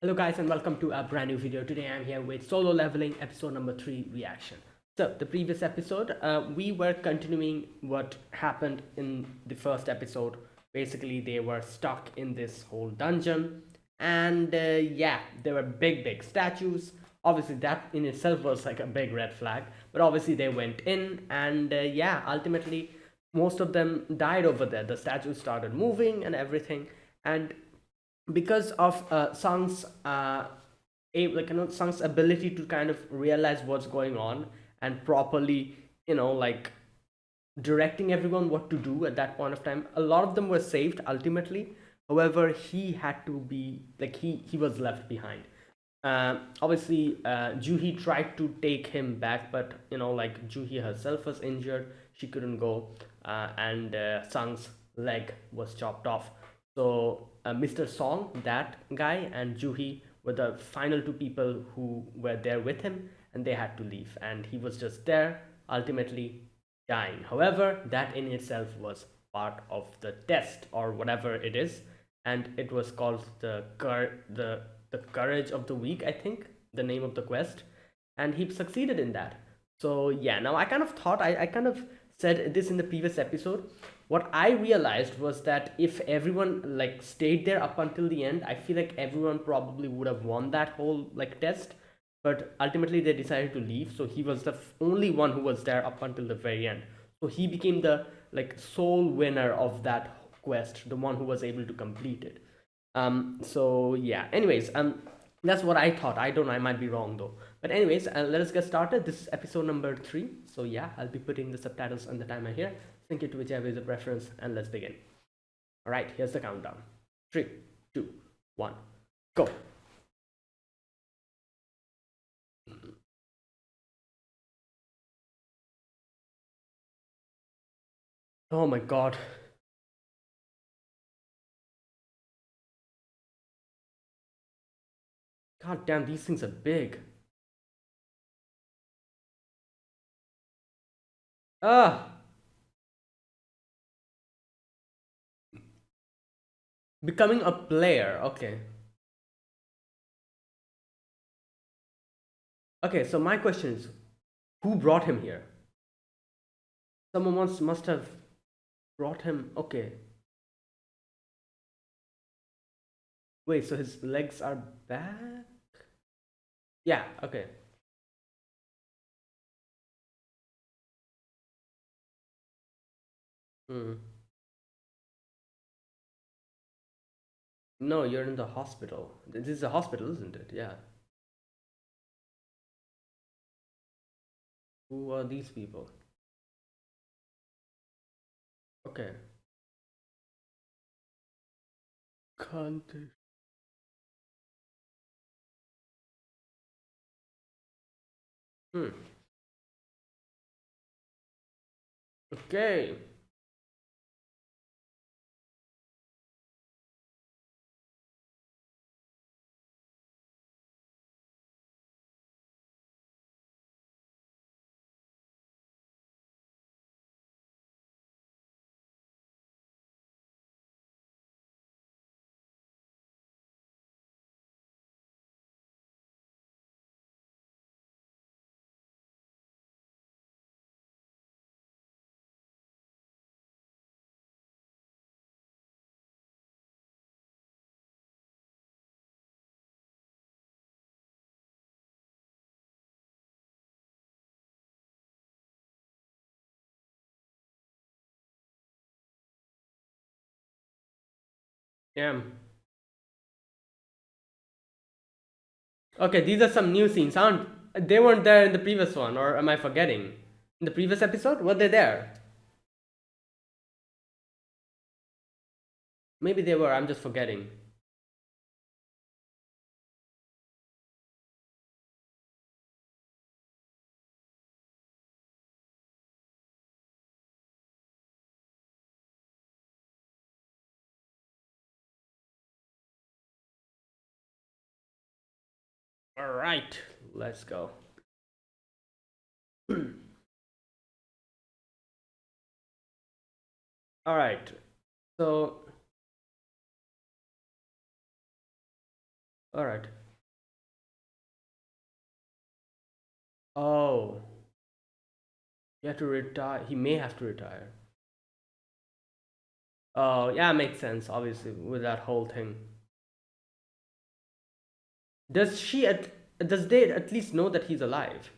Hello guys and welcome to a brand new video. Today I'm here with Solo Leveling episode number 3 reaction. So the previous episode we were continuing what happened in the first episode. Basically they were stuck in this whole dungeon and yeah, there were big statues. Obviously that in itself was like a big red flag, but obviously they went in and yeah, ultimately most of them died over there. The statues started moving and everything, and because of Sung's Sung's ability to kind of realize what's going on and properly, like directing everyone what to do at that point of time. A lot of them were saved ultimately. However, he had to be like he was left behind. Obviously, Juhi tried to take him back, but like Juhi herself was injured, she couldn't go, and Sung's leg was chopped off. So Mr. Song, that guy, and Juhi were the final two people who were there with him, and they had to leave, and he was just there, ultimately dying. However, that in itself was part of the test or whatever it is, and it was called the courage of the week, I think, the name of the quest, and he succeeded in that. So yeah, now I kind of thought I kind of said this in the previous episode. What I realized was that if everyone like stayed there up until the end, I feel like everyone probably would have won that whole like test, but ultimately they decided to leave, so he was the only one who was there up until the very end. So he became the like sole winner of that quest, the one who was able to complete it. So yeah, anyways, that's what I thought. I don't know, I might be wrong though. But anyways, let us get started. This is episode number 3. So yeah, I'll be putting the subtitles on the timer here. Sync it to whichever is the preference, and let's begin. All right, here's the countdown. 3, 2, 1, go. Oh my god. God damn, these things are big. Ah, becoming a player. Okay. Okay, so my question is, who brought him here? Someone must have brought him. Okay. Wait, so his legs are back? Yeah, okay. Hmm. No, you're in the hospital. This is a hospital, isn't it? Yeah. Who are these people? Okay. Can't. Hmm. Okay. Yeah. Okay, these are some new scenes. Aren't they weren't there in the previous one, or am I forgetting? In the previous episode, were they there? Maybe they were. I'm just forgetting. All right, let's go. All right. So All right. Oh, he had to retire. He may have to retire. Oh, yeah, makes sense. Obviously, with that whole thing. Does she at does they at least know that he's alive?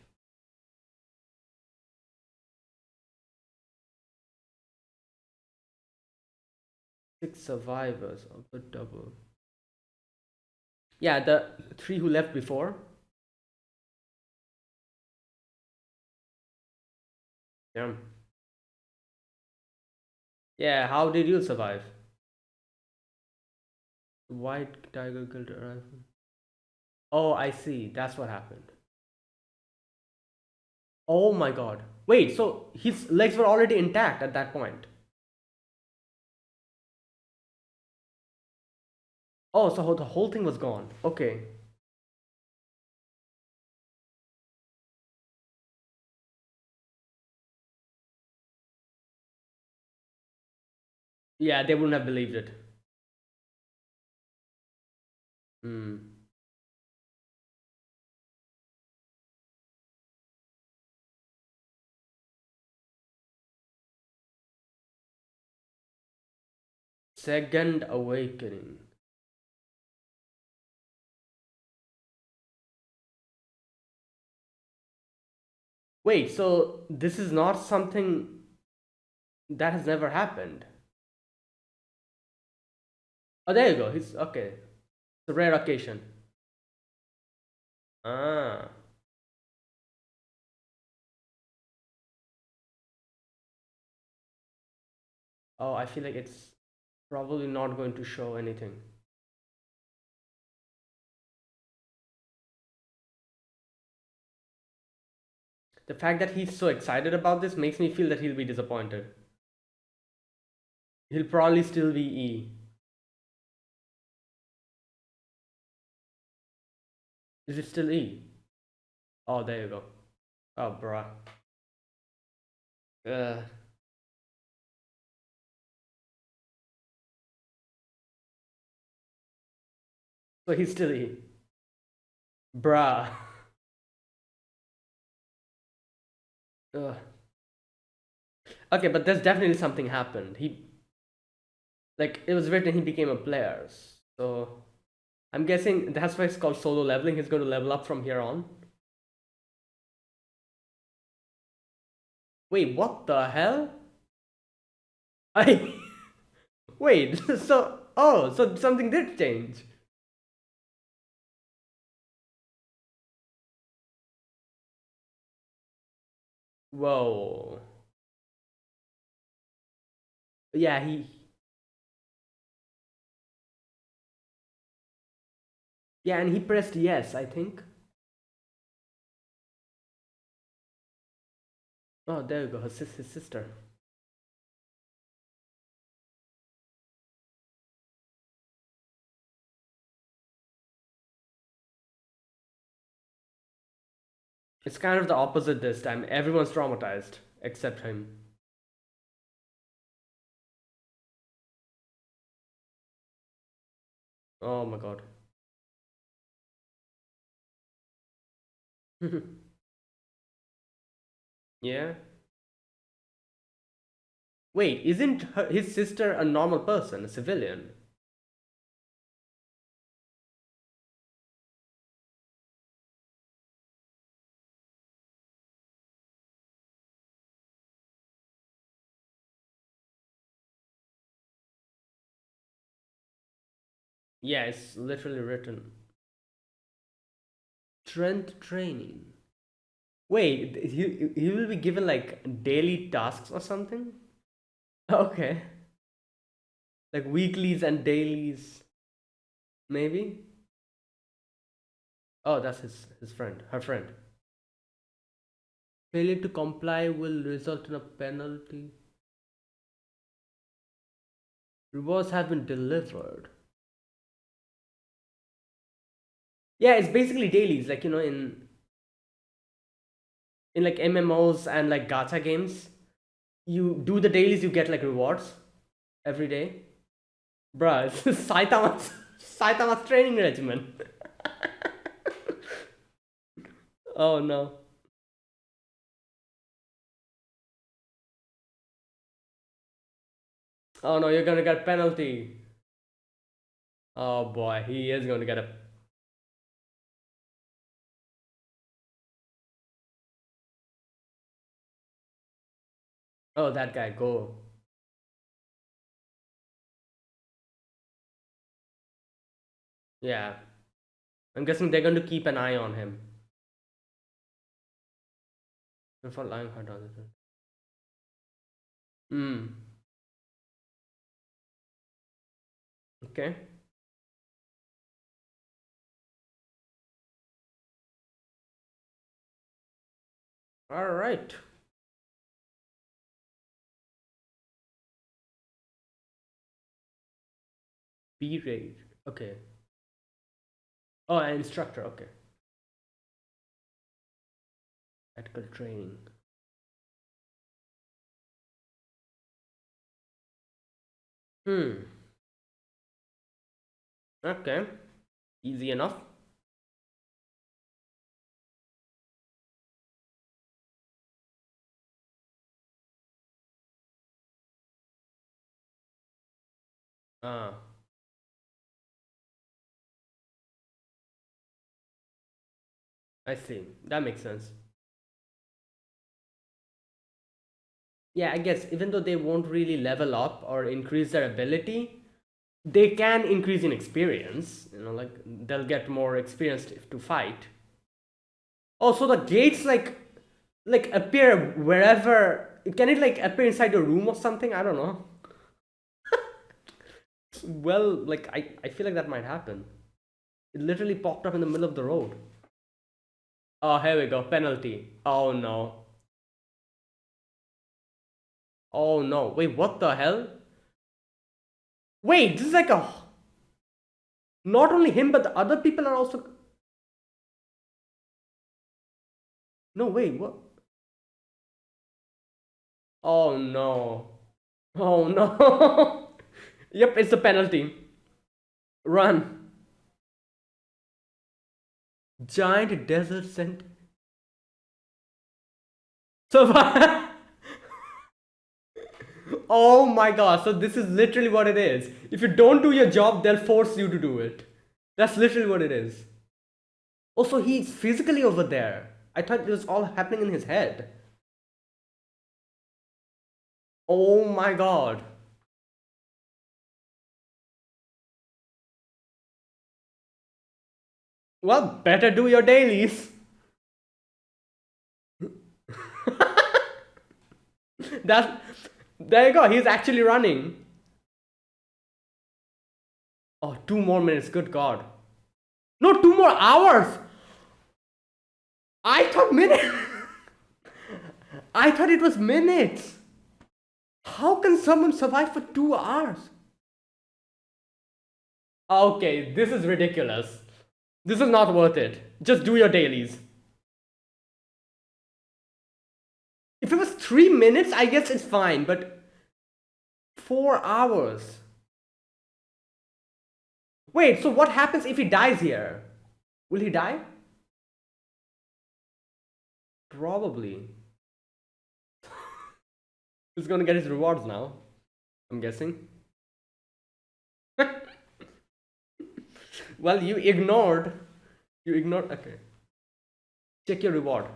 6 survivors of the double. Yeah, the three who left before. Yeah. Yeah. How did you survive? White tiger killed a rifle. Oh, I see. That's what happened. Oh my god. Wait, so his legs were already intact at that point. Oh, so the whole thing was gone. Okay. Yeah, they wouldn't have believed it. Hmm. Second awakening. Wait, so this is not something that has never happened. Oh, there you go. He's okay. It's a rare occasion. Ah. Oh, I feel like it's probably not going to show anything. The fact that he's so excited about this makes me feel that he'll be disappointed. He'll probably still be E. Is it still E? Oh, there you go. Oh, bruh. Uh, so he's still E. Bruh. Ugh. Okay, but there's definitely something happened. He, like, it was written he became a player. So I'm guessing that's why it's called solo leveling. He's going to level up from here on. Wait, what the hell? I wait. So so something did change. Whoa. Yeah, he. Yeah, and he pressed yes, I think. Oh, there you go. His sister. It's kind of the opposite this time. Everyone's traumatized except him. Oh my god. Yeah. Wait, isn't his sister a normal person, a civilian? Yeah, it's literally written. Strength training. Wait, he will be given like daily tasks or something? Okay. Like weeklies and dailies, maybe? Oh, that's his friend, her friend. Failure to comply will result in a penalty. Rewards have been delivered. Yeah, it's basically dailies, like in like MMOs and like gacha games. You do the dailies, you get like rewards every day. Bruh, it's Saitama's training regimen. Oh no. Oh no, you're gonna get penalty. Oh boy, he is gonna get a. Oh, that guy, go. Yeah. I'm guessing they're going to keep an eye on him. Before lying hard on it. Hmm. Okay. All right. B rate. Okay. Oh, an instructor. Okay. Ethical training. Hmm. Okay. Easy enough. Ah, I see. That makes sense. Yeah, I guess even though they won't really level up or increase their ability, they can increase in experience. Like they'll get more experienced to fight. Oh, so the gates like appear wherever. Can it like appear inside your room or something? I don't know. Well, like I feel like that might happen. It literally popped up in the middle of the road. Oh, here we go. Penalty. Oh no. Oh no. Wait, what the hell? Wait, this is like a. Not only him, but the other people are also. No, wait, what? Oh no. Oh no. Yep, it's a penalty. Run. Giant desert scent. Survive. Oh my god, so this is literally what it is. If you don't do your job, they'll force you to do it. That's literally what it is. Also, he's physically over there. I thought it was all happening in his head. Oh my god. Well, better do your dailies. That's there you go. He's actually running. Oh, 2 more minutes. Good god. No, 2 more hours. I thought minutes. I thought it was minutes. How can someone survive for 2 hours? Okay, this is ridiculous. This is not worth it. Just do your dailies. If it was 3 minutes, I guess it's fine, but 4 hours. Wait, so what happens if he dies here? Will he die? Probably. He's gonna get his rewards now, I'm guessing. Well, you ignored. You ignored. Okay. Check your reward.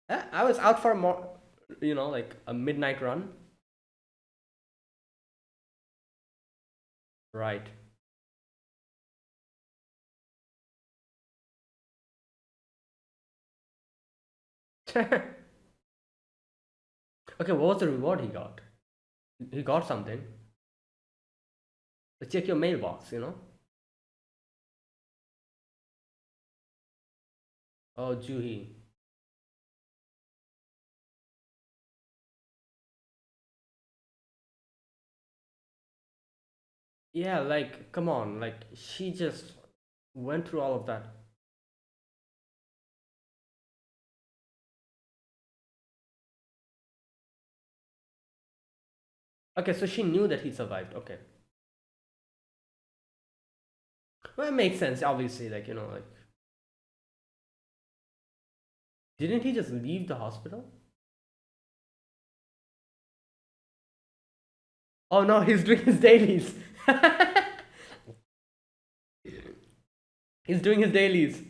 I was out for more, like a midnight run. Right. Okay, what was the reward he got? He got something. Check your mailbox. Oh, Juhi. Yeah, like, come on. Like, she just went through all of that. Okay, so she knew that he survived. Okay. Well, it makes sense, obviously. Like, Didn't he just leave the hospital? Oh no, he's doing his dailies. He's doing his dailies.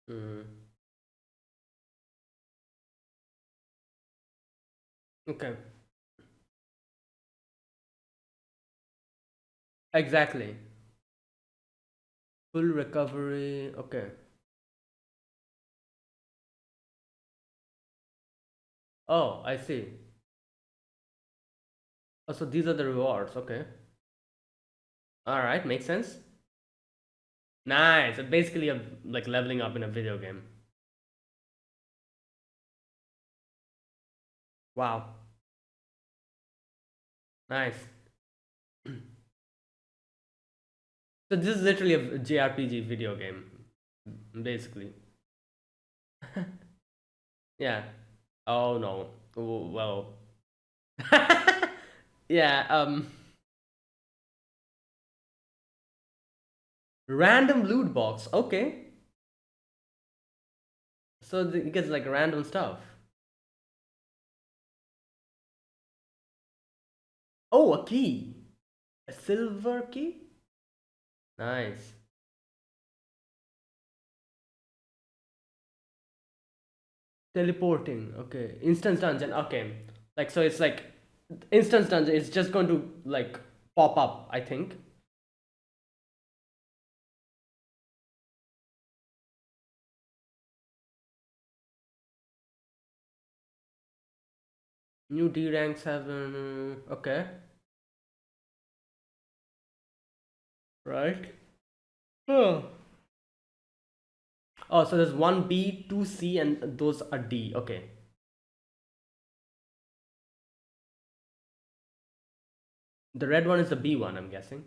Mm, okay. Exactly. Full recovery. Okay. Oh, I see. Oh, so these are the rewards. Okay. All right, makes sense. Nice. So basically, a like leveling up in a video game. Wow. Nice. So this is literally a JRPG video game, basically. Yeah. Oh no. Well. Yeah. Random loot box. Okay. So it gets like random stuff. Oh, a key. A silver key. Nice. Teleporting. Okay. Instance dungeon. Okay. Like so, it's like instance dungeon. It's just going to like pop up. I think. New D rank 7. Okay. Right. Oh. Oh, so there's one B, two C, and those are D. Okay. The red one is the B one, I'm guessing.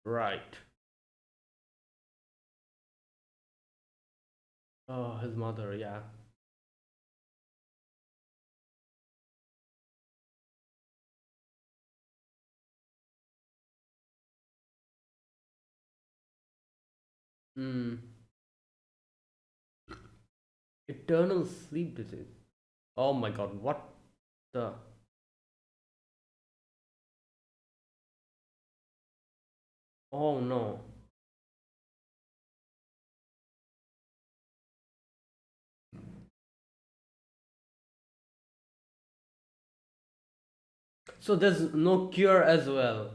Right. Oh, his mother, yeah. Hmm. Eternal sleep disease. Oh my god, what the? Oh no. So there's no cure as well.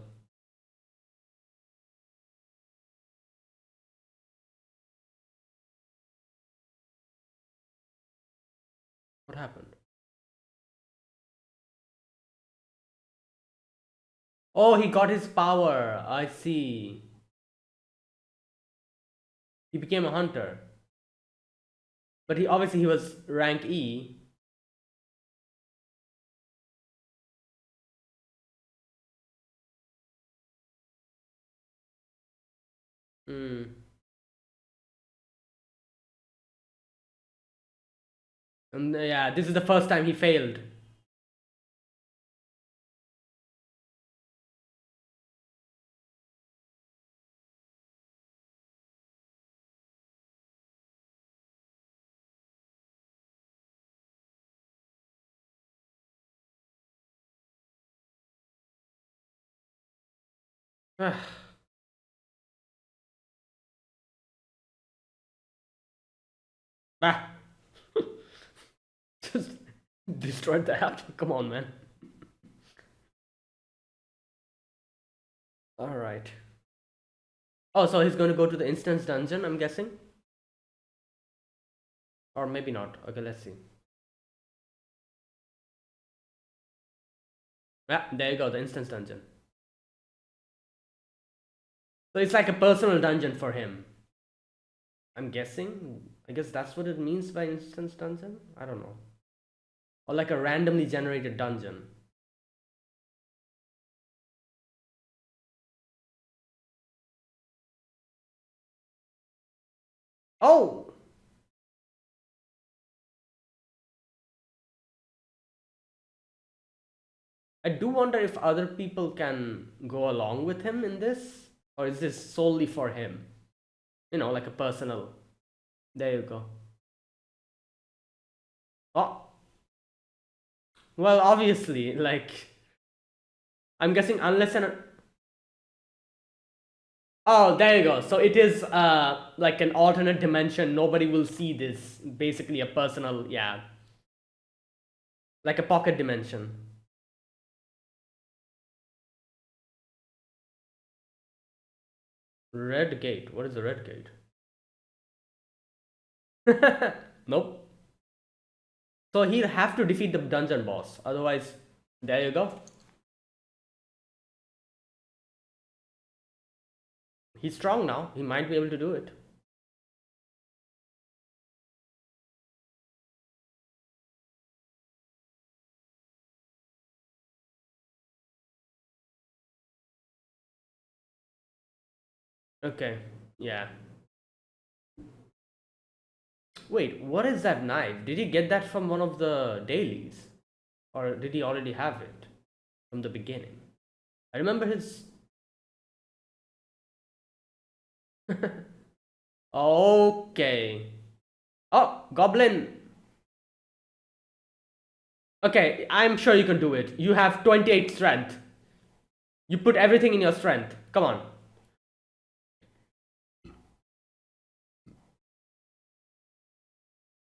What happened? Oh, he got his power. I see. He became a hunter. But he obviously he was rank E. Hmm. And yeah, this is the first time he failed. Bah. Just destroyed the app. Come on, man. All right. Oh, so he's going to go to the instance dungeon, I'm guessing? Or maybe not. Okay, let's see. Yeah, there you go, the instance dungeon. So it's like a personal dungeon for him. I'm guessing. I guess that's what it means by instance dungeon. I don't know. Or like a randomly generated dungeon. Oh, I do wonder if other people can go along with him in this, or is this solely for him? Like a personal. There you go. Oh, well, obviously, like, I'm guessing unless an. Oh, there you go. So it is like an alternate dimension. Nobody will see this. Basically, a personal, yeah, like a pocket dimension. Red gate. What is the red gate? Nope. So he'll have to defeat the dungeon boss. Otherwise, there you go. He's strong now. He might be able to do it. Okay. Yeah. Wait, what is that knife? Did he get that from one of the dailies? Or did he already have it from the beginning? I remember his. Okay. Oh, goblin. Okay, I'm sure you can do it. You have 28 strength. You put everything in your strength. Come on.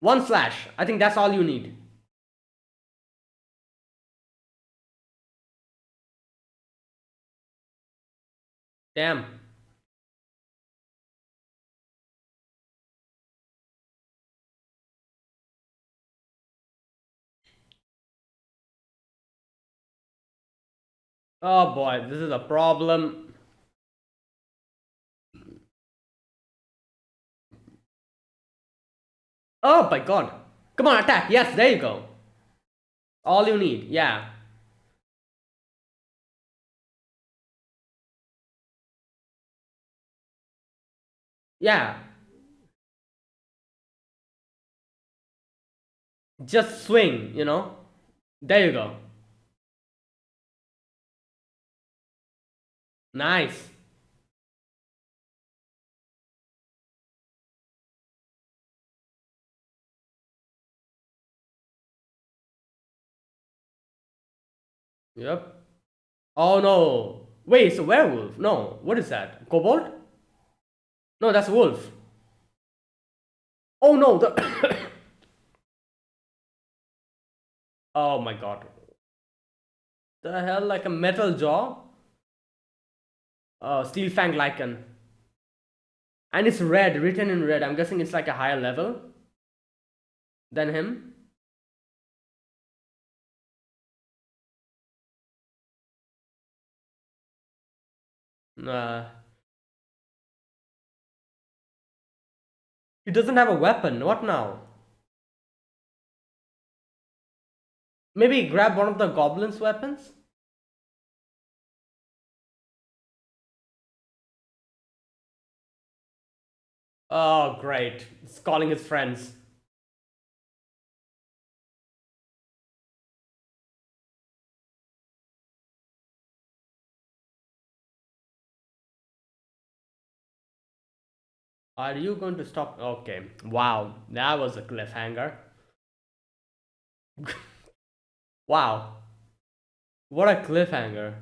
One slash. I think that's all you need. Damn. Oh boy, this is a problem. Oh my god. Come on, attack. Yes, there you go. All you need. Yeah. Yeah. Just swing. There you go. Nice. Yep. Oh no. Wait, it's a werewolf. No. What is that? Kobold? No, that's wolf. Oh no. Oh my god. The hell, like a metal jaw? Steel Fang Lycan. And it's red, written in red. I'm guessing it's like a higher level than him. Uh, he doesn't have a weapon. What now? Maybe grab one of the goblin's weapons? Oh, great. He's calling his friends. Are you going to stop? Okay. Wow. That was a cliffhanger. Wow. What a cliffhanger.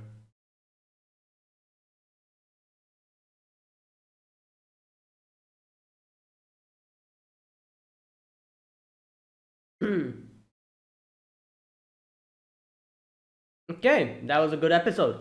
Okay. That was a good episode.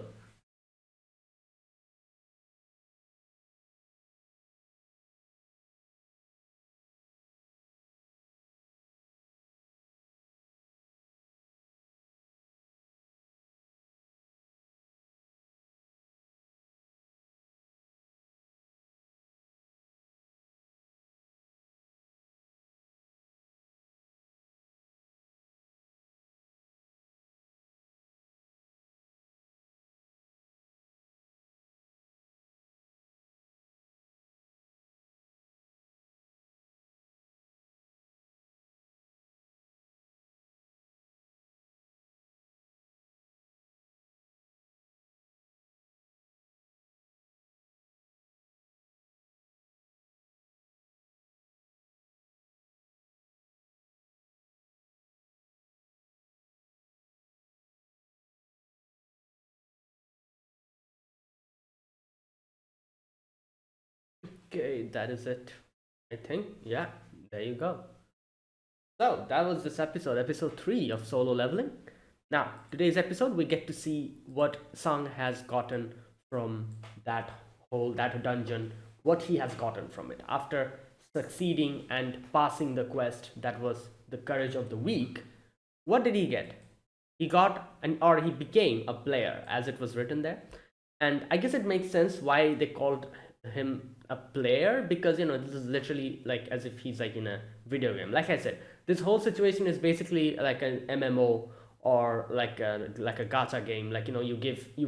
Okay, that is it. I think. Yeah, there you go. So that was this episode, episode 3 of Solo Leveling. Now, today's episode, we get to see what Sang has gotten from that that dungeon, what he has gotten from it. After succeeding and passing the quest that was the courage of the weak, what did he get? He got or he became a player, as it was written there. And I guess it makes sense why they called him a player, because this is literally like as if he's like in a video game. Like I said, this whole situation is basically like an MMO or like a gacha game. Like you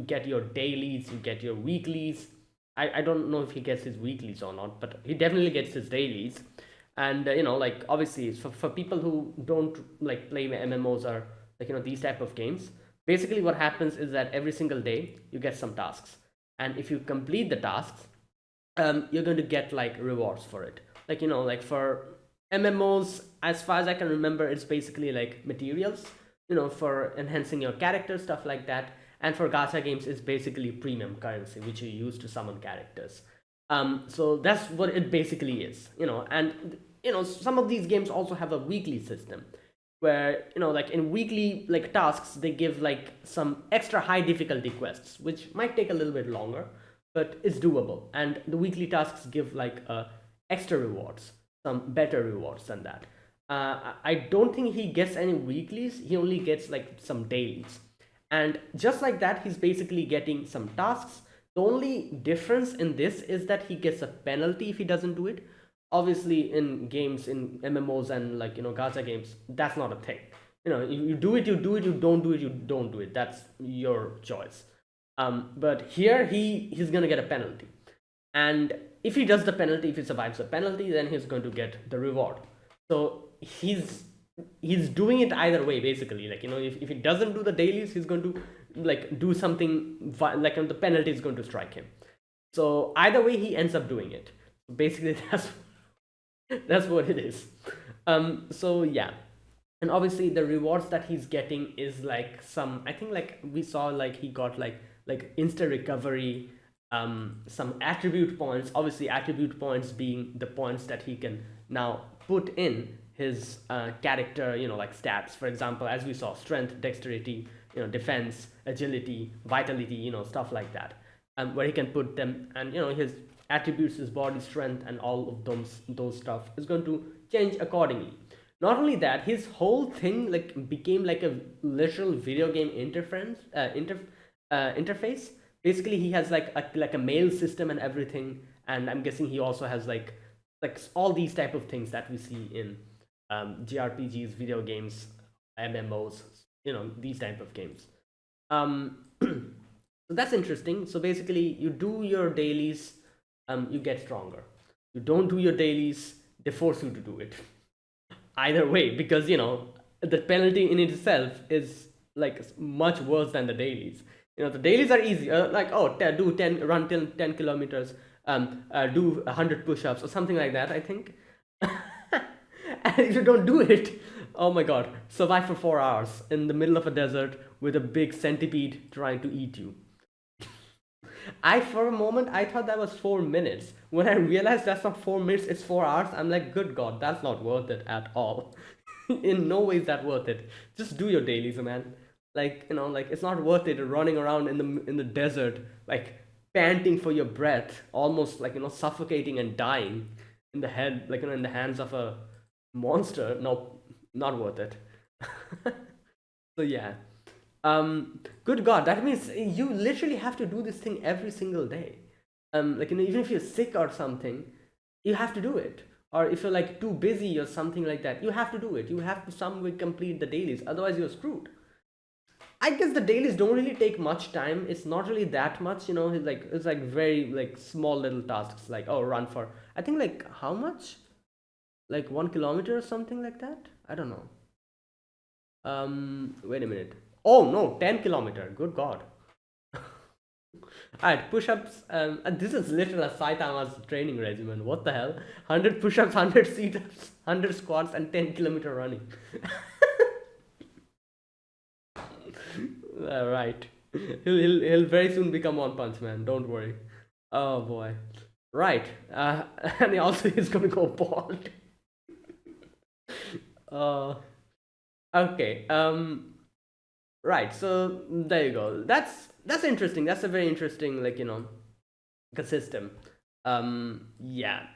get your dailies, you get your weeklies. I don't know if he gets his weeklies or not, but he definitely gets his dailies. And like obviously for people who don't like play MMOs or like these type of games, basically what happens is that every single day you get some tasks, and if you complete the tasks, you're going to get like rewards for it. Like like for MMOs, as far as I can remember, it's basically like materials, for enhancing your character, stuff like that. And for gacha games, it's basically premium currency which you use to summon characters. So that's what it basically is, and some of these games also have a weekly system where like in weekly like tasks they give like some extra high difficulty quests which might take a little bit longer, but it's doable. And the weekly tasks give like extra rewards, some better rewards than that. I don't think he gets any weeklies, he only gets like some dailies. And just like that, he's basically getting some tasks. The only difference in this is that he gets a penalty if he doesn't do it. Obviously in games, in MMOs and like gacha games, that's not a thing. You do it, you do it, you don't do it, you don't do it. That's your choice. But here he's gonna get a penalty, and if he does the penalty, if he survives the penalty, then he's going to get the reward. So he's doing it either way, basically. Like if he doesn't do the dailies, he's going to like do something like the penalty is going to strike him. So either way, he ends up doing it. Basically, that's what it is. So yeah, and obviously the rewards that he's getting is like some, I think like we saw like he got like insta recovery, some attribute points. Obviously attribute points being the points that he can now put in his character, like stats. For example, as we saw, strength, dexterity, defense, agility, vitality, stuff like that, where he can put them. And his attributes, his body strength and all of those stuff is going to change accordingly. Not only that, his whole thing like became like a literal video game interface. Basically he has like a mail system and everything, and I'm guessing he also has like all these type of things that we see in JRPGs, video games, MMOs, these type of games. So that's interesting. So basically you do your dailies, you get stronger. You don't do your dailies, they force you to do it. Either way, because the penalty in itself is like much worse than the dailies. The dailies are easy, like do 10 run 10 kilometers, do 100 push-ups or something like that, I think. And if you don't do it, oh my god, survive for 4 hours in the middle of a desert with a big centipede trying to eat you. For a moment I thought that was 4 minutes. When I realized that's not 4 minutes, it's 4 hours, I'm like, good god, that's not worth it at all. In no way is that worth it. Just do your dailies, man. Like like it's not worth it running around in the desert, like panting for your breath, almost like suffocating and dying in the head, like in the hands of a monster. No, not worth it. So yeah, good god, that means you literally have to do this thing every single day. Like even if you're sick or something, you have to do it. Or if you're like too busy or something like that, you have to do it. You have to some way complete the dailies, otherwise you're screwed. I guess the dailies don't really take much time. It's not really that much, it's like very like small little tasks, like run for, I think, like how much, like 1 kilometer or something like that. I don't know. Wait a minute. Oh no, 10 kilometer. Good god. Alright, push-ups. This is literal a Saitama's training regimen. What the hell? 100 push-ups, 100 sit-ups, 100 squats, and 10-kilometer running. Right. He'll very soon become One Punch Man. Don't worry. Oh boy. Right. And he also is going to go bald. uh, okay. Right. So there you go. That's interesting. That's a very interesting, like, like a system. Yeah.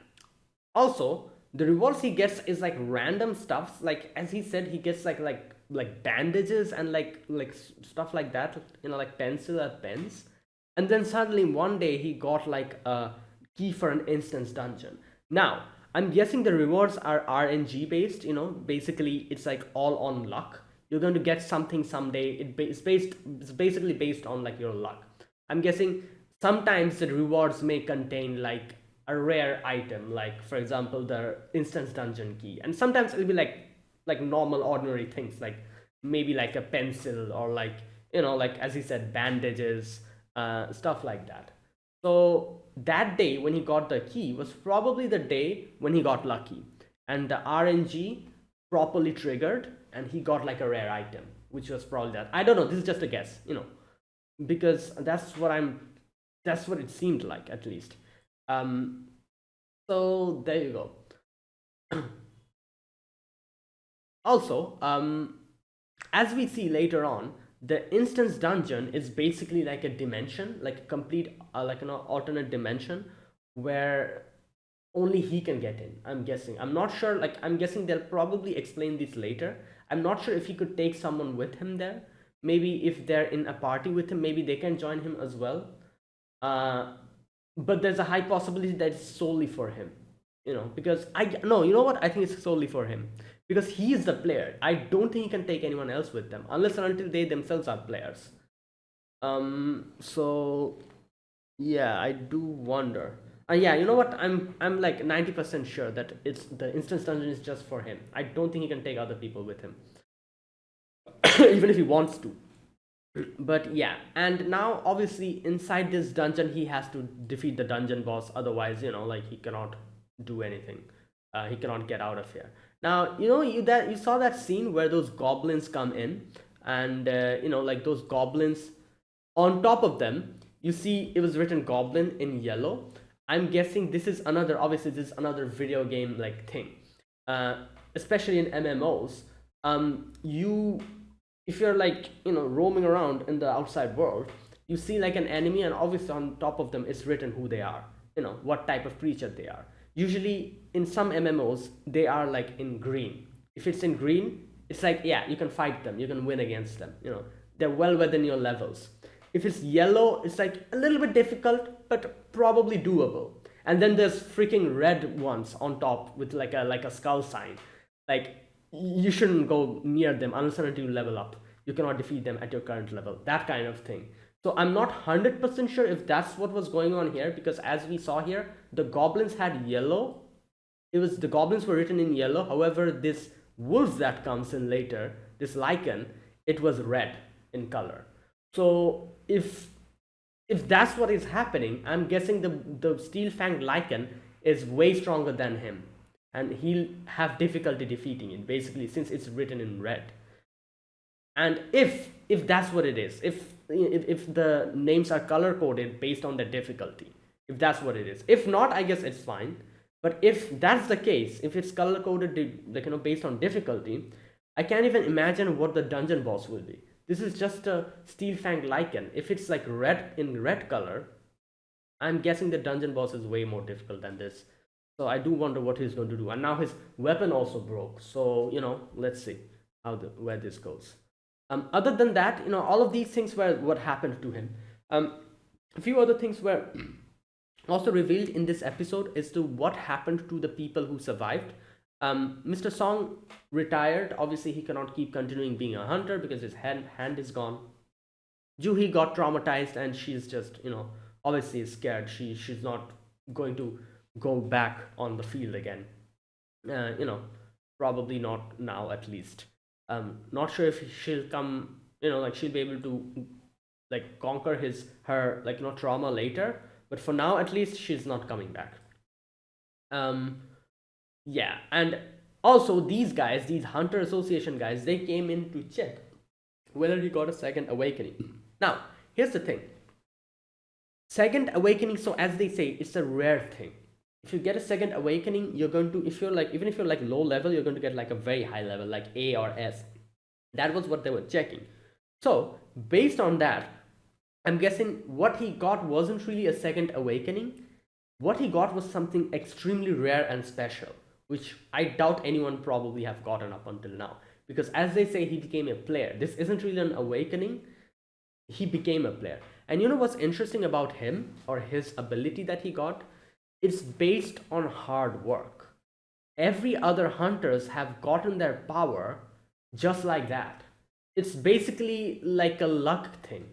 Also, the rewards he gets is like random stuffs. Like as he said, he gets like bandages and stuff like that. Like pencil or pens. And then suddenly one day he got like a key for an instance dungeon. Now I'm guessing the rewards are RNG based. Basically it's like all on luck. You're going to get something someday. It's basically based on like your luck. I'm guessing sometimes the rewards may contain like a rare item, like for example the instance dungeon key, and sometimes it'll be like normal ordinary things, like maybe like a pencil or like like as he said bandages, stuff like that. So that day when he got the key was probably the day when he got lucky, and the RNG properly triggered, and he got like a rare item, which was probably that. I don't know. This is just a guess, because that's what it seemed like, at least. Um, so there you go. Also, as we see later on, the instance dungeon is basically like a dimension, like a complete, like an alternate dimension where only he can get in. I'm guessing. I'm not sure. Like, I'm guessing they'll probably explain this later. I'm not sure if he could take someone with him there. Maybe if they're in a party with him, maybe they can join him as well. Uh, but there's a high possibility that it's solely for him. Because I no, you know what? I think it's solely for him because he is the player. I don't think he can take anyone else with them unless and until they themselves are players. So yeah, I do wonder. Yeah, you know what? I'm like 90% sure that it's the instance dungeon is just for him. I don't think he can take other people with him, even if he wants to. But yeah, and now obviously inside this dungeon he has to defeat the dungeon boss. Otherwise, like he cannot do anything. He cannot get out of here. Now you saw that scene where those goblins come in, and like those goblins, on top of them you see it was written goblin in yellow. I'm guessing this is another, obviously this is another video game like thing, uh, especially in MMOs. You If you're like roaming around in the outside world, you see like an enemy, and obviously on top of them is written who they are, what type of creature they are. Usually in some MMOs they are like in green. If it's in green, it's like, yeah, you can fight them, you can win against them, they're well within your levels. If it's yellow, it's like a little bit difficult but probably doable. And then there's freaking red ones on top with like a skull sign. Like, you shouldn't go near them unless and until you level up. You cannot defeat them at your current level, that kind of thing. So I'm not 100% sure if that's what was going on here, because as we saw here, the goblins had yellow. The goblins were written in yellow. However, this wolf that comes in later, this lichen, it was red in color. So if that's what is happening, I'm guessing the steel fanged lichen is way stronger than him, and he'll have difficulty defeating it, basically, since it's written in red. And if that's what it is, if the names are color coded based on the difficulty, if that's what it is. If not, I guess it's fine. But if that's the case, if it's color coded like based on difficulty, I can't even imagine what the dungeon boss will be. This is just a steel fang lichen. If it's like red in red color, I'm guessing the dungeon boss is way more difficult than this. So I do wonder what he's going to do. And now his weapon also broke. So let's see where this goes. Other than that, all of these things were what happened to him. A few other things were also revealed in this episode as to what happened to the people who survived. Mr. Song retired. Obviously, he cannot keep continuing being a hunter because his hand is gone. Juhi got traumatized, and she's just, obviously scared. She's not going to go back on the field again. Probably not now, at least. Not sure if she'll come, like she'll be able to like conquer her like trauma later. But for now, at least, she's not coming back. Um, yeah, and also these guys, these Hunter Association guys, they came in to check whether he got a second awakening. Now, here's the thing. Second awakening, so as they say, it's a rare thing. If you get a second awakening, you're going to, if you're like, even if you're like low level, you're going to get like a very high level, like A or S. That was what they were checking. So based on that, I'm guessing what he got wasn't really a second awakening. What he got was something extremely rare and special, which I doubt anyone probably have gotten up until now. Because as they say, he became a player. This isn't really an awakening, he became a player. And you know what's interesting about him, or his ability that he got? It's based on hard work. Every other hunters have gotten their power just like that. It's basically like a luck thing.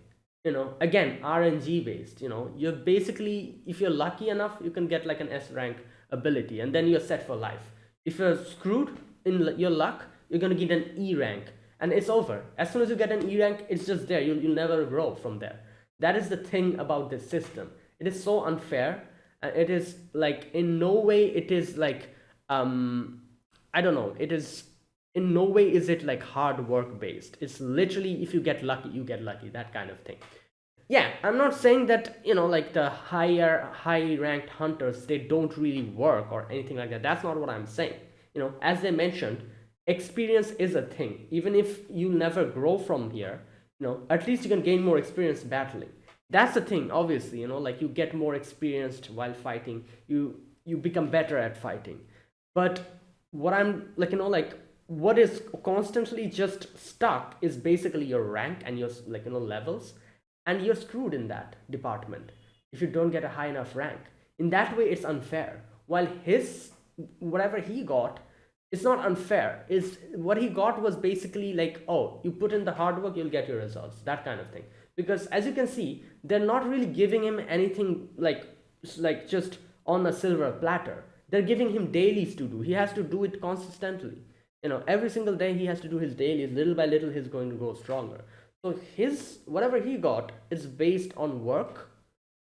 Again, RNG based. You're basically, if you're lucky enough, you can get like an S rank ability, and then you're set for life. If you're screwed in your luck, you're gonna get an E rank, and it's over. As soon as you get an E rank, it's just there. You'll never grow from there. That is the thing about this system. It is so unfair, and it is like, in no way it is like, I don't know. It is, in no way is it like hard work based. It's literally, if you get lucky, you get lucky, that kind of thing. Yeah, I'm not saying that, like the high ranked hunters, they don't really work or anything like that. That's not what I'm saying. As they mentioned, experience is a thing. Even if you never grow from here, at least you can gain more experience battling. That's the thing. Obviously, like, you get more experienced while fighting. You become better at fighting. But what I'm like, like, what is constantly just stuck is basically your rank and your, like, levels, and you're screwed in that department if you don't get a high enough rank. In that way, it's unfair. While his, whatever he got, it's not unfair. Is what he got was basically like, oh, you put in the hard work, you'll get your results, that kind of thing. Because as you can see, they're not really giving him anything like just on a silver platter. They're giving him dailies to do. He has to do it consistently. Every single day he has to do his dailies. Little by little, he's going to grow stronger. So his, whatever he got, is based on work,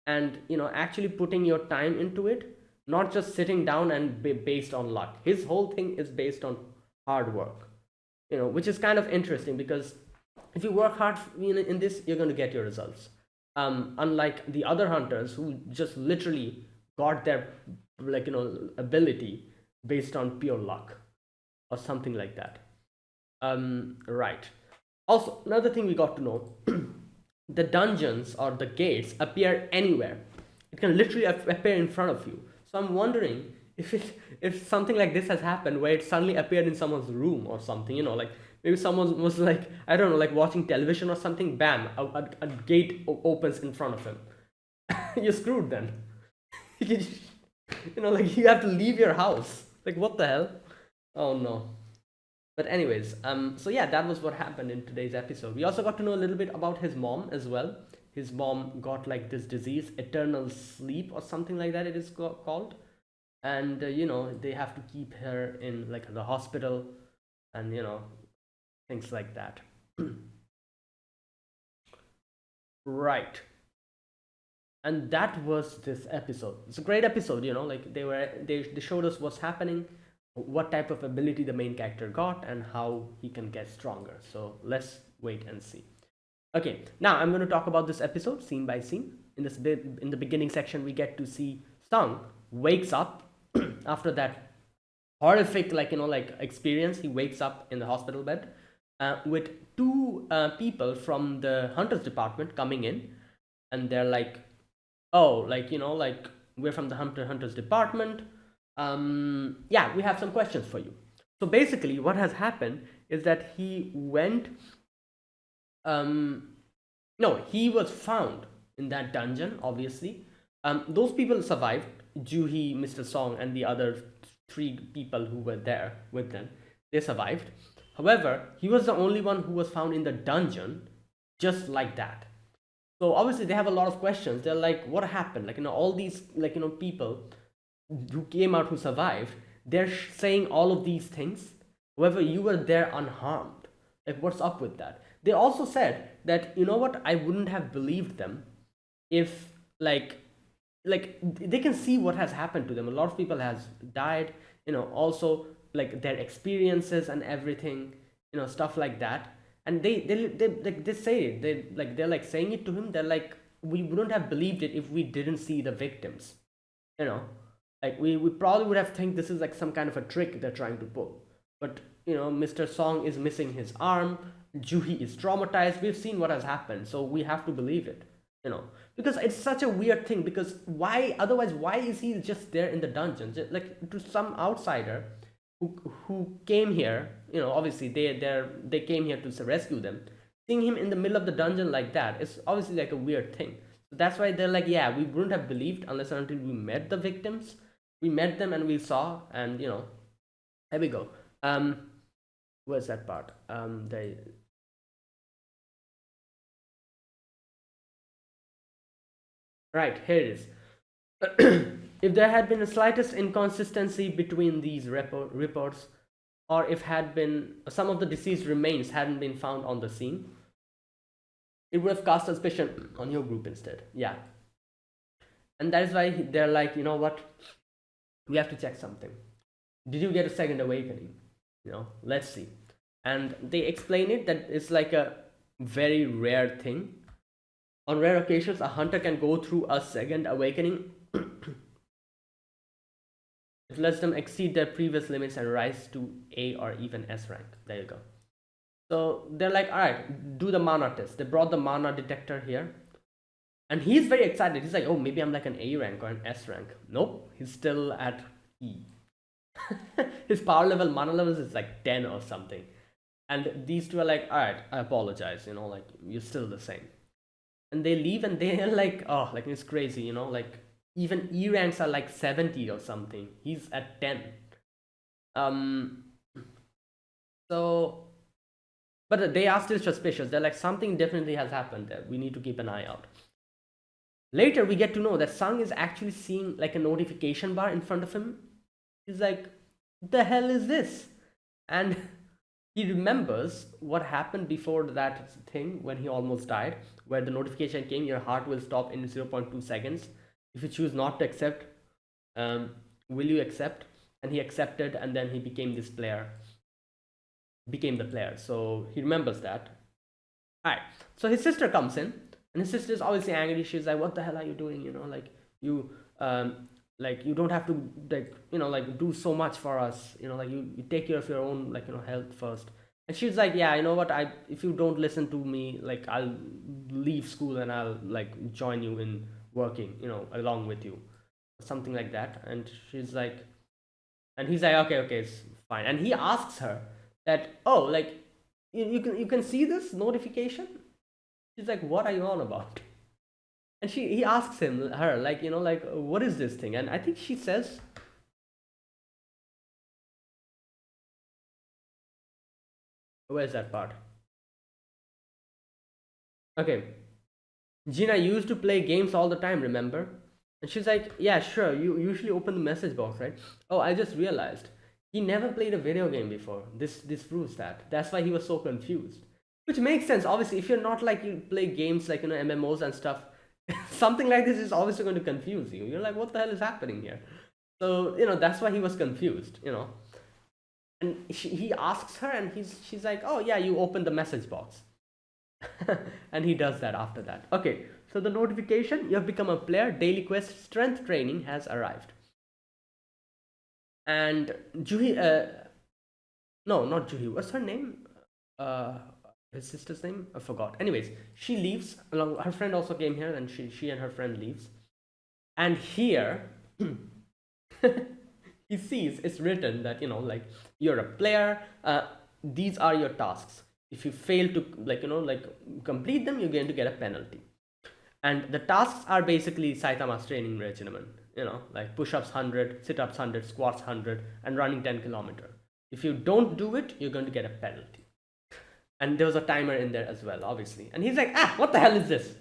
and actually putting your time into it, not just sitting down and based on luck. His whole thing is based on hard work, which is kind of interesting, because if you work hard, in this, you're going to get your results. Unlike the other hunters who just literally got their, like, ability based on pure luck or something like that. Right. Also, another thing we got to know, the dungeons or the gates appear anywhere. It can literally appear in front of you. So I'm wondering if something like this has happened, where it suddenly appeared in someone's room or something. Like, maybe someone was like, I don't know, like watching television or something. Bam, a gate opens in front of him. You're screwed then. Like, you have to leave your house. Like, what the hell? Oh no. But anyways, so yeah, that was what happened in today's episode. We also got to know a little bit about his mom as well. His mom got like this disease, eternal sleep or something like that, it is called. And they have to keep her in like the hospital, and things like that. Right. And that was this episode. It's a great episode. Like, they showed us what's happening, what type of ability the main character got, and how he can get stronger. So let's wait and see. Okay, now I'm going to talk about this episode scene by scene. In the beginning section, we get to see Sung wakes up after that horrific, like experience. He wakes up in the hospital bed, with two people from the hunters department coming in, and they're like, oh, like, we're from the hunters department. Yeah, we have some questions for you. So basically, what has happened is that he went, no, he was found in that dungeon, obviously. Those people survived. Juhi, Mr. Song, and the other three people who were there with them, they survived. However, he was the only one who was found in the dungeon, just like that. So obviously they have a lot of questions. They're like, what happened? Like, all these, like, people who came out, who survived, they're saying all of these things. However, you were there unharmed. Like, what's up with that? They also said that, what, I wouldn't have believed them if, like they can see what has happened to them. A lot of people has died, also, like, their experiences and everything, stuff like that. And they like, they say, they're like saying it to him. They're like, we wouldn't have believed it if we didn't see the victims, you know. Like we probably would have think this is like some kind of a trick they're trying to pull. But Mr. Song is missing his arm, Juhi is traumatized, we've seen what has happened, so we have to believe it, because it's such a weird thing. Because why, otherwise, why is he just there in the dungeon? Like, to some outsider who came here, obviously they came here to rescue them. Seeing him in the middle of the dungeon like that is obviously like a weird thing. So that's why they're like, yeah, we wouldn't have believed unless and until we met the victims. We met them and we saw, and here we go. Where's that part? They Right, here it is. If there had been the slightest inconsistency between these reports, or if had been some of the deceased remains hadn't been found on the scene, it would have cast suspicion on your group instead. Yeah, and that is why they're like, you know what, we have to check something. Did you get a second awakening? Let's see. And they explain it that it's like a very rare thing. On rare occasions, a hunter can go through a second awakening. It lets them exceed their previous limits and rise to A or even S rank. There you go. So they're like, all right, do the mana test. They brought the mana detector here. And he's very excited. He's like, oh, maybe I'm like an A rank or an S rank. Nope, he's still at E. His power level, mana levels is like 10 or something. And these two are like, all right, I apologize, like, you're still the same. And they leave and they're like, oh, like, it's crazy, like, even E ranks are like 70 or something. He's at 10. So, but they are still suspicious. They're like, something definitely has happened there. We need to keep an eye out. Later, we get to know that Sung is actually seeing like a notification bar in front of him. He's like, the hell is this? And he remembers what happened before that thing when he almost died, where the notification came, your heart will stop in 0.2 seconds. If you choose not to accept, will you accept? And he accepted, and then he became this player. Became the player. So he remembers that. Alright. So his sister comes in, and his sister is obviously angry. She's like, what the hell are you doing? Like you don't have to like do so much for us. Like you take care of your own health first. And she's like, yeah, you know what, if you don't listen to me, like, I'll leave school and I'll like join you in working, along with you, something like that. And she's like, and he's like, okay, it's fine. And he asks her that, oh, like, you can see this notification. She's like, what are you on about? And he asks her like, like, what is this thing? And I think she says, where's that part? Okay, Gina used to play games all the time, remember? And she's like, yeah, sure, you usually open the message box, right? Oh, I just realized he never played a video game before. This proves that. That's why he was so confused. Which makes sense. Obviously, if you're not like, you play games like, MMOs and stuff, something like this is obviously going to confuse you. You're like, what the hell is happening here? So, that's why he was confused, And he asks her, and she's like, oh yeah, you open the message box. And he does that after that. Okay, so the notification, you have become a player, daily quest strength training has arrived. And Juhi, no, not Juhi, what's her name? His sister's name? I forgot. Anyways, she leaves along, her friend also came here, and she and her friend leaves. And here he sees it's written that, like, you're a player, these are your tasks. If you fail to complete them, you're going to get a penalty. And the tasks are basically Saitama's training regimen, like push-ups 100, sit-ups 100, squats 100, and running 10 kilometers. If you don't do it, you're going to get a penalty. And there was a timer in there as well, obviously. And he's like, what the hell is this?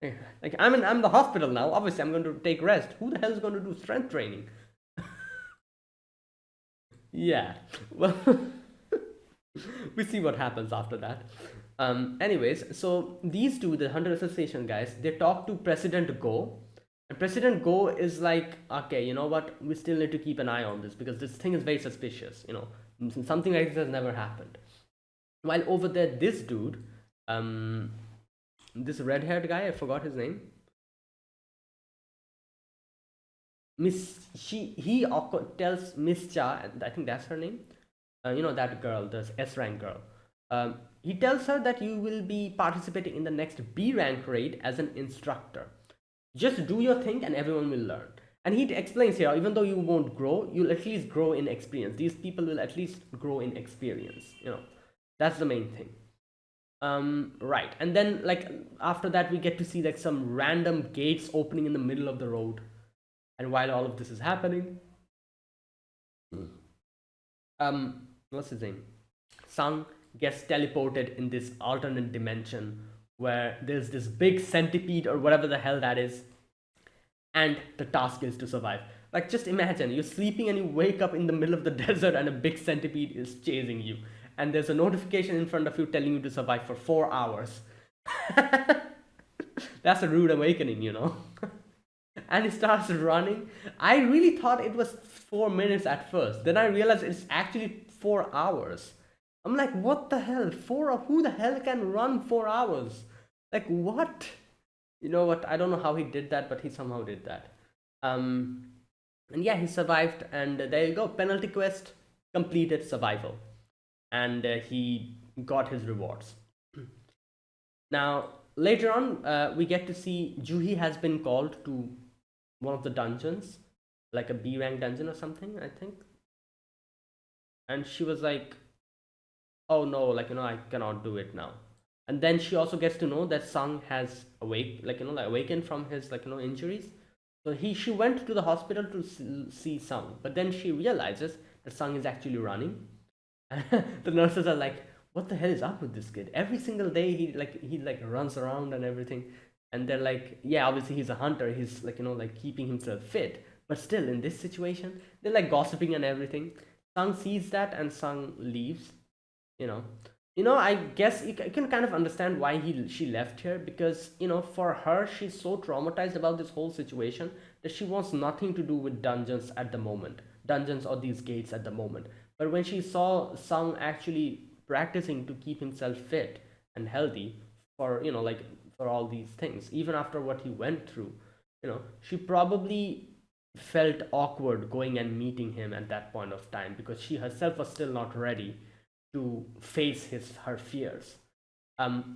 Like, I'm in the hospital now. Obviously, I'm going to take rest. Who the hell is going to do strength training? Yeah. Well, we see what happens after that. Anyways, so these two, the Hunter Association guys, they talk to President Go. And President Go is like, okay, you know what? We still need to keep an eye on this because this thing is very suspicious. Something like this has never happened. While over there, this dude, This red-haired guy, I forgot his name. Miss she he tells Miss Cha, and I think that's her name. That girl, the S rank girl. He tells her that you will be participating in the next B rank raid as an instructor. Just do your thing, and everyone will learn. And he explains here, even though you won't grow, you'll at least grow in experience. These people will at least grow in experience. That's the main thing. Right, and then like after that, we get to see like some random gates opening in the middle of the road. And while all of this is happening, what's his name? Sung gets teleported in this alternate dimension where there's this big centipede or whatever the hell that is, and the task is to survive. Like, just imagine you're sleeping and you wake up in the middle of the desert and a big centipede is chasing you, and there's a notification in front of you telling you to survive for 4 hours. That's a rude awakening. And he starts running. I really thought it was 4 minutes at first. Then I realized it's actually 4 hours. I'm like, what the hell? Who the hell can run 4 hours? Like, what? You know what? I don't know how he did that, but he somehow did that. And yeah, he survived, and there you go. Penalty quest completed, survival, and he got his rewards. Now later on, we get to see Juhi has been called to one of the dungeons, like a B rank dungeon or something, I think. And she was like, "Oh no, like I cannot do it now." And then she also gets to know that Sung has awakened from his injuries. So she went to the hospital to see Sung, but then she realizes that Sung is actually running. The nurses are like, "What the hell is up with this kid? Every single day he runs around and everything." And they're like, "Yeah, obviously he's a hunter. He's keeping himself fit, but still in this situation, they're like gossiping and everything." Sung sees that and Sung leaves. You know, I guess you can kind of understand why she left here, because for her, she's so traumatized about this whole situation that she wants nothing to do with dungeons or these gates at the moment. But when she saw Sung actually practicing to keep himself fit and healthy for for all these things, even after what he went through, she probably felt awkward going and meeting him at that point of time, because she herself was still not ready to face her fears,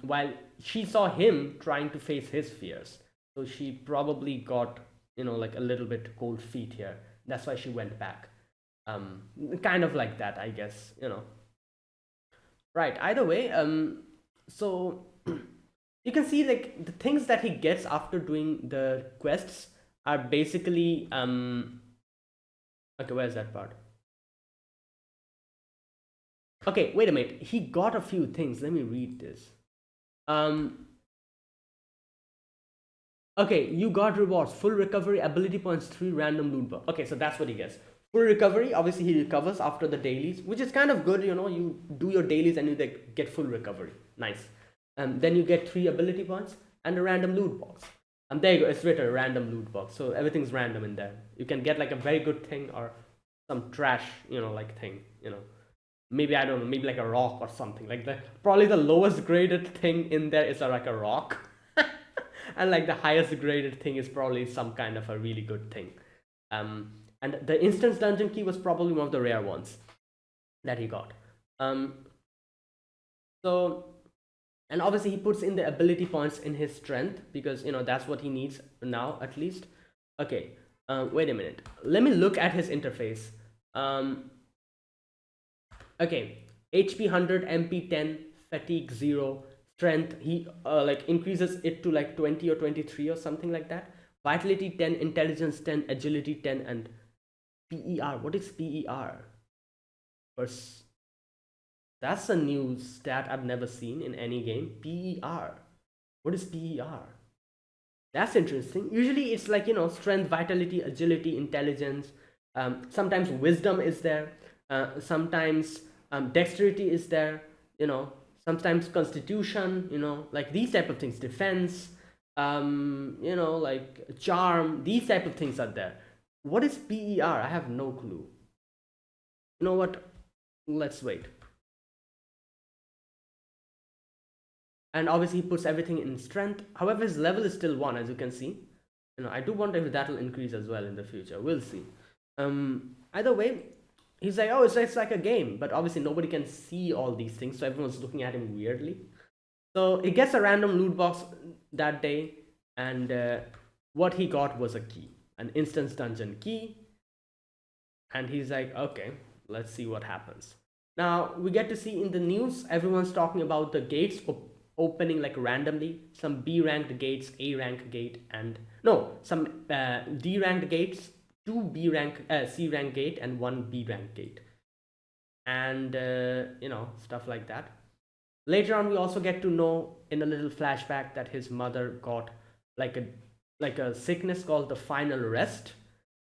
while she saw him trying to face his fears. So she probably got a little bit cold feet here. That's why she went back, kind of like that, I guess. Right, either way, so you can see like the things that he gets after doing the quests are basically okay, where's that part? Okay, wait a minute. He got a few things. Let me read this. Um, okay, you got rewards: full recovery, ability points, 3 random loot box. Okay, so that's what he gets. Full recovery. Obviously, he recovers after the dailies, which is kind of good. You do your dailies and you get full recovery. Nice. Then you get 3 ability points and a random loot box. And there you go. It's written random loot box. So everything's random in there. You can get like a very good thing or some trash, thing. Maybe I don't know, maybe like a rock or something. Like probably the lowest graded thing in there is like a rock, and like the highest graded thing is probably some kind of a really good thing. And the instance dungeon key was probably one of the rare ones that he got. So, and obviously he puts in the ability points in his strength, because that's what he needs now at least. Okay, wait a minute. Let me look at his interface. Okay, HP 100, MP 10, fatigue 0, strength he increases it to like 20 or 23 or something like that. Vitality 10, intelligence 10, agility 10, and PER. What is PER? First, that's a new stat I've never seen in any game. PER. What is PER? That's interesting. Usually it's like strength, vitality, agility, intelligence. Sometimes wisdom is there. Sometimes dexterity is there. Sometimes constitution. Like these type of things. Defense. Like charm. These type of things are there. What is PER? I have no clue. You know what? Let's wait. And obviously he puts everything in strength. However, his level is still 1, as you can see. I do wonder if that will increase as well in the future. We'll see. Either way, he's like, oh, it's like a game, but obviously nobody can see all these things, so everyone's looking at him weirdly. So he gets a random loot box that day, and what he got was a key, an instance dungeon key. And he's like, okay, let's see what happens. Now we get to see in the news, everyone's talking about the gates opening like randomly. Some B ranked gates, A ranked gate, and no, some D ranked gates, 2 B rank, C rank gate, and 1 B rank gate, and stuff like that. Later on, we also get to know in a little flashback that his mother got like a sickness called the final rest,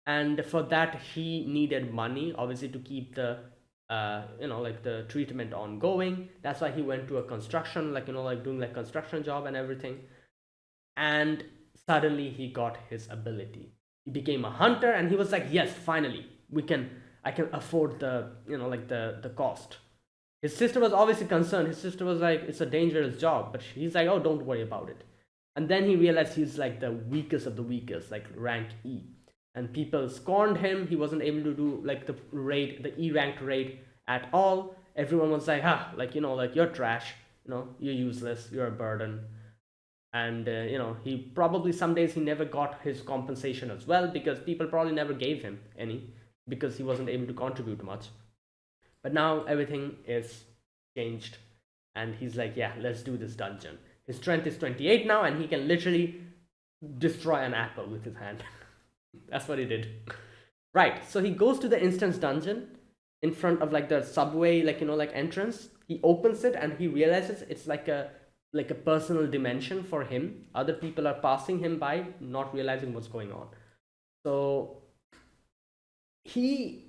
and for that he needed money, obviously, to keep the like the treatment ongoing. That's why he went to a construction, like like doing like construction job and everything. And suddenly he got his ability. He became a hunter, and he was like, yes, finally I can afford the like the cost. His sister was obviously concerned. His sister was like, it's a dangerous job, but he's like, oh, don't worry about it. And then he realized he's like the weakest of the weakest, like rank E, and people scorned him. He wasn't able to do like the E ranked raid at all. Everyone was like, like like you're trash, you're useless, you're a burden. And he probably some days he never got his compensation as well, because people probably never gave him any, because he wasn't able to contribute much. But now everything is changed, and he's like, yeah, let's do this dungeon. His strength is 28 now, and he can literally destroy an apple with his hand. That's what he did. Right, so he goes to the instance dungeon in front of like the subway, like like entrance. He opens it, and he realizes it's like a personal dimension for him. Other people are passing him by, not realizing what's going on. So he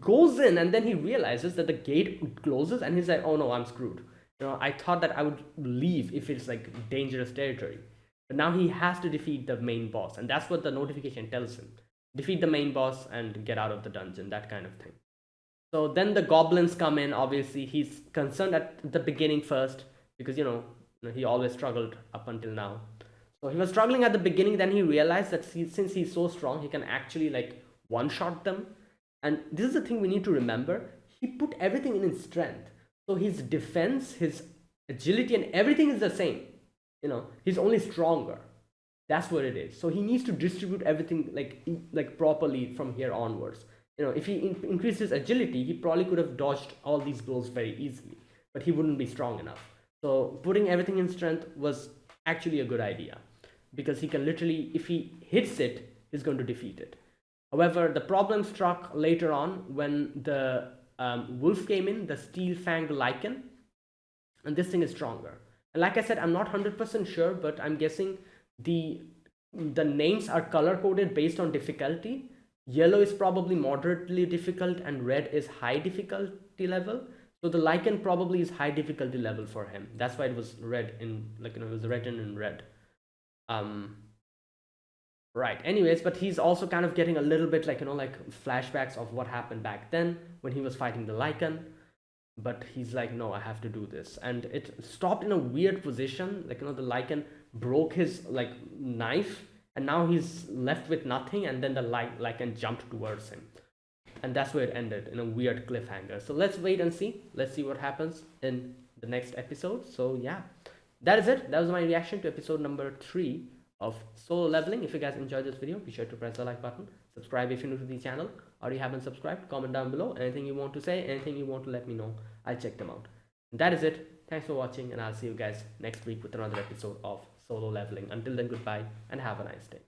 goes in, and then he realizes that the gate closes, and he's like, oh no, I'm screwed. I thought that I would leave if it's like dangerous territory, but now he has to defeat the main boss, and that's what the notification tells him: defeat the main boss and get out of the dungeon, that kind of thing. So then the goblins come in. Obviously he's concerned at the beginning first, because he always struggled up until now. So he was struggling at the beginning, then he realized that since he's so strong, he can actually like one shot them. And this is the thing we need to remember: he put everything in his strength, so his defense, his agility, and everything is the same. He's only stronger. That's what it is. So he needs to distribute everything like properly from here onwards. If he increased his agility, he probably could have dodged all these blows very easily, but he wouldn't be strong enough. So putting everything in strength was actually a good idea, because he can literally, if he hits it, he's going to defeat it. However, the problem struck later on when the wolf came in, the steel-fanged lichen, and this thing is stronger. And like I said, I'm not 100% sure, but I'm guessing the names are color-coded based on difficulty. Yellow is probably moderately difficult, and red is high difficulty level. So the lichen probably is high difficulty level for him. That's why it was red in it was written in red. Right, anyways, but he's also kind of getting a little bit like flashbacks of what happened back then when he was fighting the lichen. But he's like, no, I have to do this. And it stopped in a weird position, the lichen broke his knife, and now he's left with nothing, and then the lichen jumped towards him, and that's where it ended, in a weird cliffhanger. So let's wait and see. Let's see what happens in the next episode. So yeah, that is it. That was my reaction to episode number 3 of Solo Leveling. If you guys enjoyed this video, be sure to press the like button, subscribe if you're new to the channel, or you haven't subscribed. Comment down below anything you want to say, anything you want to let me know. I'll check them out. And that is it. Thanks for watching, and I'll see you guys next week with another episode of Solo Leveling. Until then, goodbye and have a nice day.